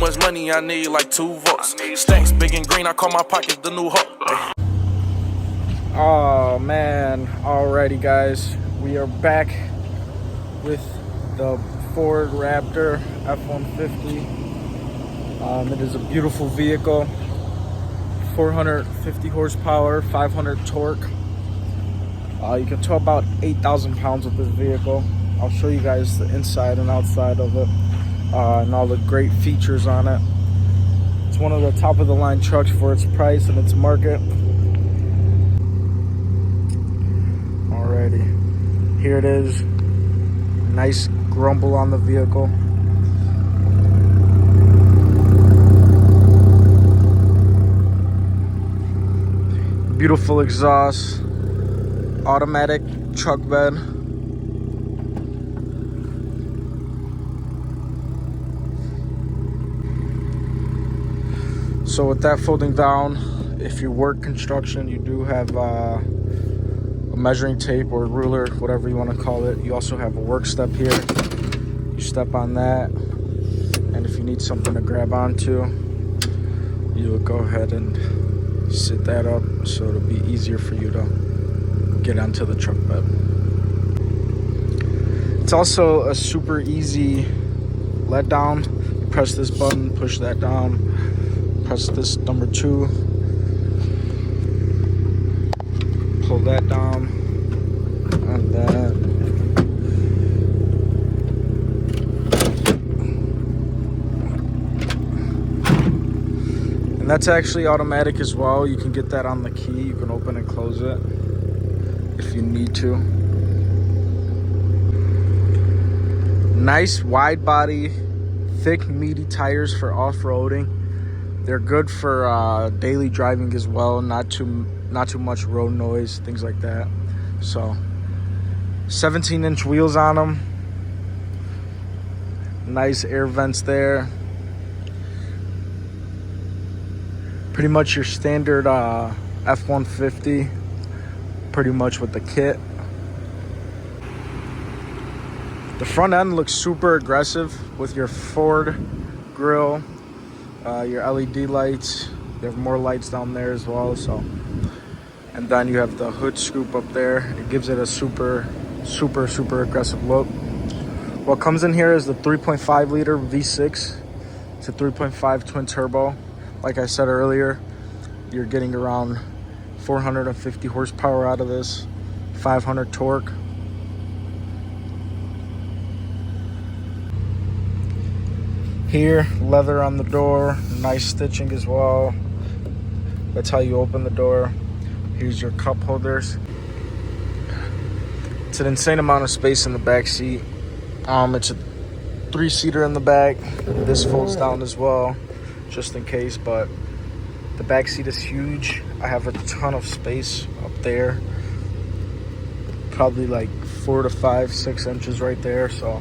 much money, I need like 2 votes. Stacks big and green, I call my pockets the new hope. Oh man, alrighty guys, we are back with the Ford Raptor F-150. It is a beautiful vehicle, 450 horsepower, 500 torque. You can tow about 8,000 pounds with this vehicle. I'll show you guys the inside and outside of it and all the great features on it. It's one of the top of the line trucks for its price and its market. Alrighty, here it is. Nice grumble on the vehicle. Beautiful exhaust, automatic truck bed. So with that folding down, if you work construction, you do have a measuring tape or ruler, whatever you want to call it. You also have a work step here. You step on that, and if you need something to grab onto, you will go ahead and sit that up so it'll be easier for you to get onto the truck bed. It's also a super easy let down. You press this button, push that down, press this number 2, pull that down, and then that's actually automatic as well. You can get that on the key. You can open and close it if you need to. Nice wide body, thick meaty tires for off-roading. They're good for daily driving as well. Not too much road noise, things like that. So 17-inch wheels on them. Nice air vents there. Pretty much your standard F-150, pretty much with the kit. The front end looks super aggressive with your Ford grille, your LED lights. You have more lights down there as well. So, and then you have the hood scoop up there. It gives it a super aggressive look. What comes in here is the 3.5 liter V6. It's a 3.5 twin turbo. Like I said earlier, you're getting around 450 horsepower out of this, 500 torque. Here, leather on the door, nice stitching as well. That's how you open the door. Here's your cup holders. It's an insane amount of space in the back seat. It's a 3-seater in the back. This folds down as well, just in case, but the back seat is huge. I have a ton of space up there, probably like 4 to 5, 6 inches right there. So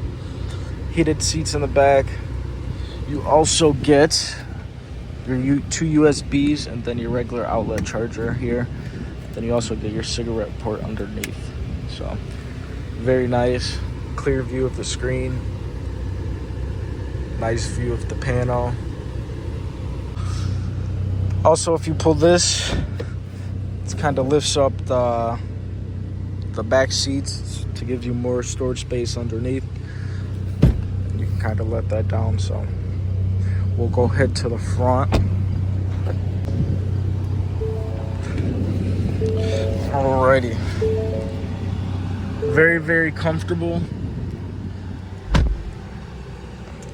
heated seats in the back. You also get your 2 USBs and then your regular outlet charger here. Then you also get your cigarette port underneath. So very nice, clear view of the screen, nice view of the panel. Also, if you pull this, it kind of lifts up the back seats to give you more storage space underneath. You can kind of let that down. So we'll go ahead to the front. Alrighty. Very comfortable.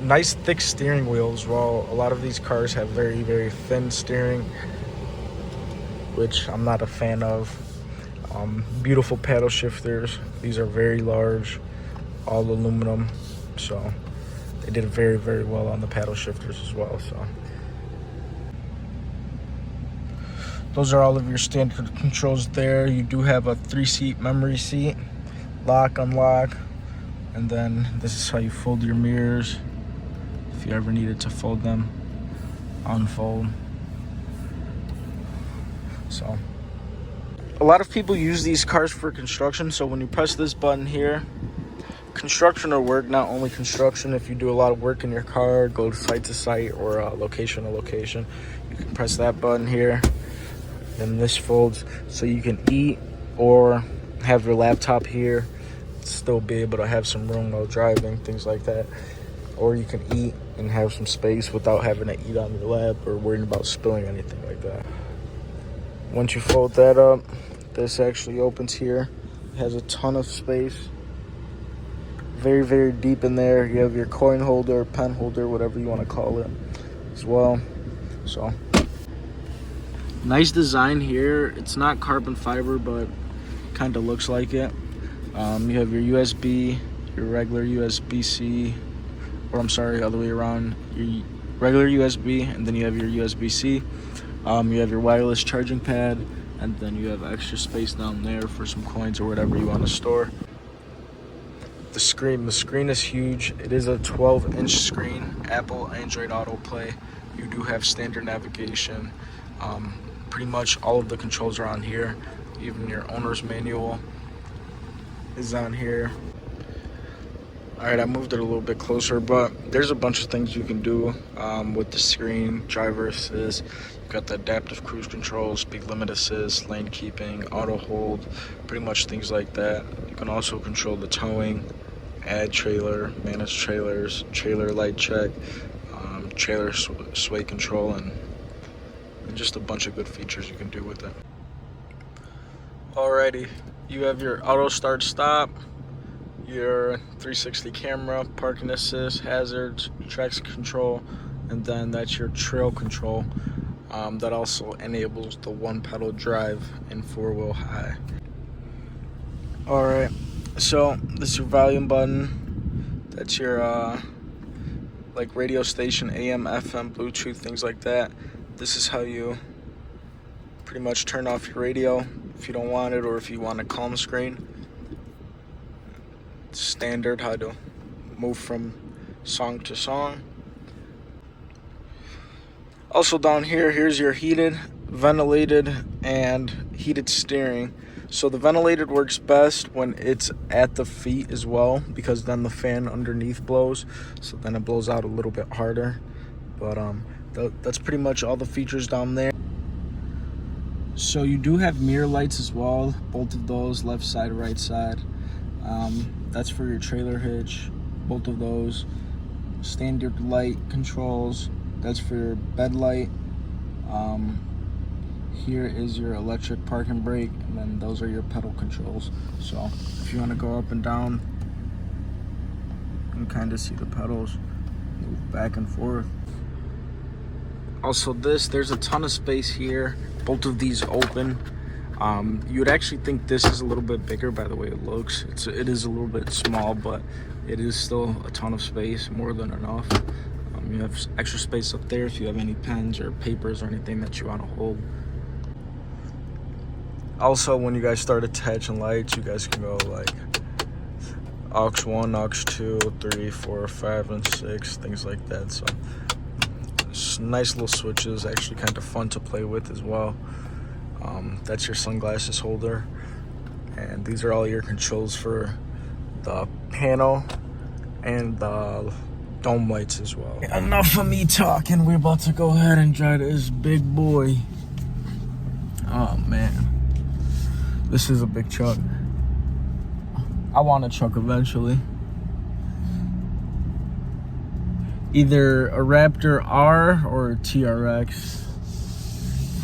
Nice thick steering wheel as well. A lot of these cars have very thin steering, which I'm not a fan of. Beautiful paddle shifters. These are very large, all aluminum, so they did very well on the paddle shifters as well. So those are all of your standard controls there. You do have a 3-seat memory seat, lock, unlock, and then this is how you fold your mirrors. If you ever needed to fold them, unfold. So a lot of people use these cars for construction. So when you press this button here, construction or work, not only construction. If you do a lot of work in your car, go site to site or location to location, you can press that button here. Then this folds so you can eat or have your laptop here, still be able to have some room while driving, things like that. Or you can eat and have some space without having to eat on your lap or worrying about spilling anything like that. Once you fold that up, this actually opens here. It has a ton of space. Very, very deep in there. You have your coin holder, pen holder, whatever you want to call it as well. So, nice design here. It's not carbon fiber, but kind of looks like it. You have your USB, your regular USB-C, or I'm sorry, other way around. Your regular USB, and then you have your USB-C. You have your wireless charging pad, and then you have extra space down there for some coins or whatever you want to store. The screen is huge. It is a 12-inch screen, Apple Android Autoplay. You do have standard navigation. Pretty much all of the controls are on here. Even your owner's manual is on here. Alright, I moved it a little bit closer, but there's a bunch of things you can do with the screen. Driver assist, you've got the adaptive cruise control, speed limit assist, lane keeping, auto hold, pretty much things like that. You can also control the towing, add trailer, manage trailers, trailer light check, trailer sway control, and just a bunch of good features you can do with it. Alrighty, you have your auto start stop, your 360 camera, parking assist, hazards, traction control, and then that's your trail control. That also enables the one pedal drive and 4-wheel high. Alright, so this is your volume button. That's your like radio station, AM, FM, Bluetooth, things like that. This is how you pretty much turn off your radio if you don't want it, or if you want a calm screen. Standard how to move from song to song. Also down here, here's your heated, ventilated, and heated steering. So the ventilated works best when it's at the feet as well, because then the fan underneath blows, so then it blows out a little bit harder. But that's pretty much all the features down there. So you do have mirror lights as well, both of those, left side, right side. That's for your trailer hitch, both of those. Standard light controls, that's for your bed light. Here is your electric park and brake, and then those are your pedal controls. So if you want to go up and down, you can kind of see the pedals move back and forth. Also there's a ton of space here. Both of these open. You would actually think this is a little bit bigger by the way it looks. It is a little bit small, but it is still a ton of space, more than enough. You have extra space up there if you have any pens or papers or anything that you want to hold. Also, when you guys start attaching lights, you guys can go like aux 1, aux 2, 3, 4, 5, and 6, things like that. So nice little switches, actually kind of fun to play with as well. That's your sunglasses holder, and these are all your controls for the panel and the dome lights as well. Enough of me talking, we're about to go ahead and drive this big boy. Oh man, this is a big truck. I want a truck eventually. Either a Raptor R or a TRX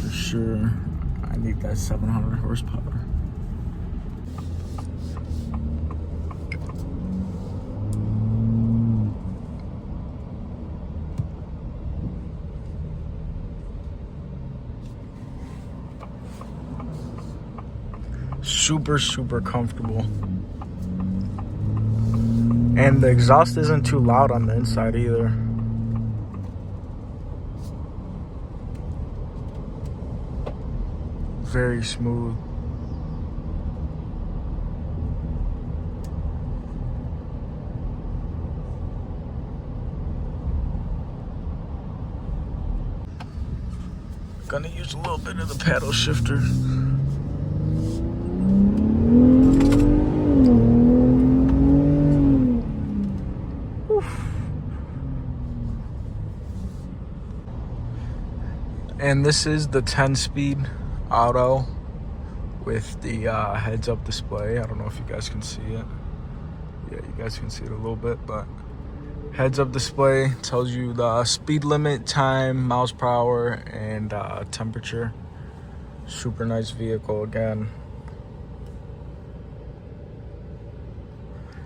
for sure. I need that 700 horsepower. Super comfortable. And the exhaust isn't too loud on the inside either. Very smooth. Gonna use a little bit of the paddle shifter. And this is the 10-speed auto with the heads-up display. I don't know if you guys can see it. Yeah, you guys can see it a little bit, but heads-up display tells you the speed limit, time, miles per hour, and temperature. Super nice vehicle again.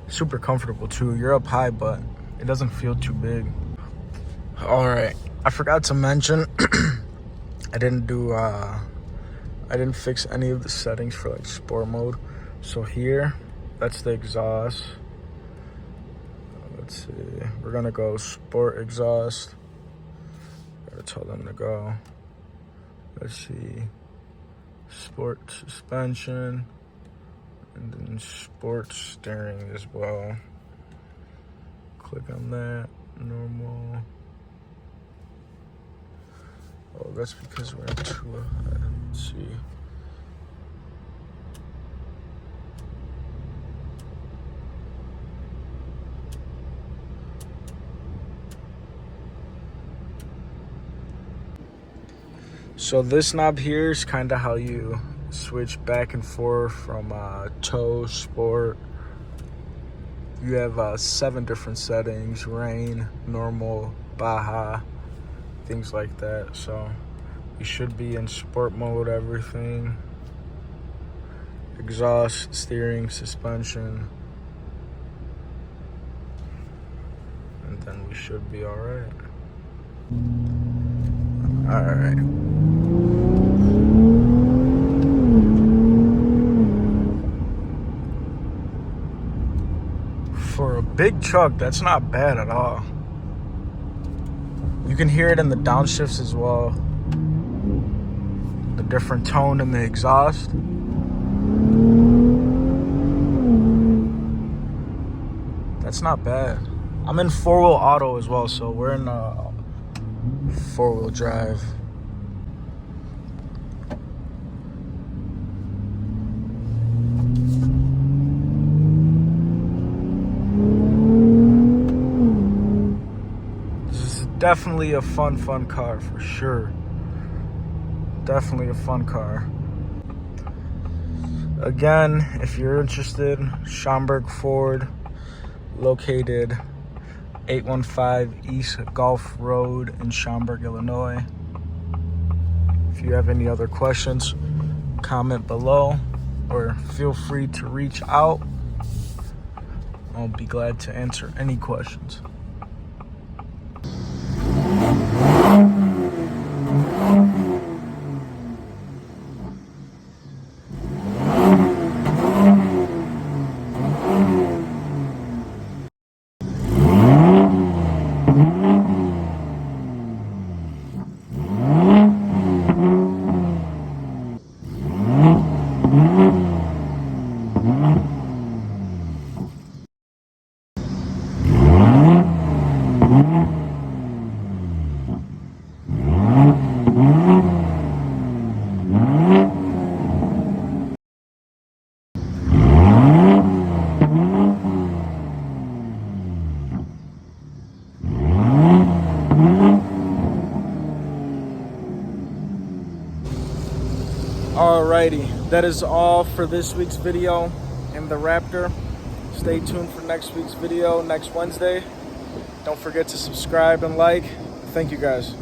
Super comfortable too. You're up high, but it doesn't feel too big. All right, I forgot to mention I didn't fix any of the settings for like sport mode. So here, that's the exhaust. Let's see, we're gonna go sport exhaust. Gotta tell them to go. Let's see, sport suspension, and then sport steering as well. Click on that, normal. Oh, that's because we're too high. Let's see. So this knob here is kind of how you switch back and forth from tow, sport. You have 7 different settings: rain, normal, Baja, things like that. So you should be in sport mode, everything. Exhaust, steering, suspension. And then we should be all right. All right. For a big truck, that's not bad at all. You can hear it in the downshifts as well. The different tone in the exhaust. That's not bad. I'm in 4-wheel auto as well, so we're in 4-wheel drive. Definitely a fun car for sure. Definitely a fun car. Again, if you're interested, Schaumburg Ford, located 815 East Gulf Road in Schaumburg, Illinois. If you have any other questions, comment below or feel free to reach out. I'll be glad to answer any questions. Alrighty, that is all for this week's video in the Raptor. Stay tuned for next week's video next Wednesday. Don't forget to subscribe and like. Thank you guys.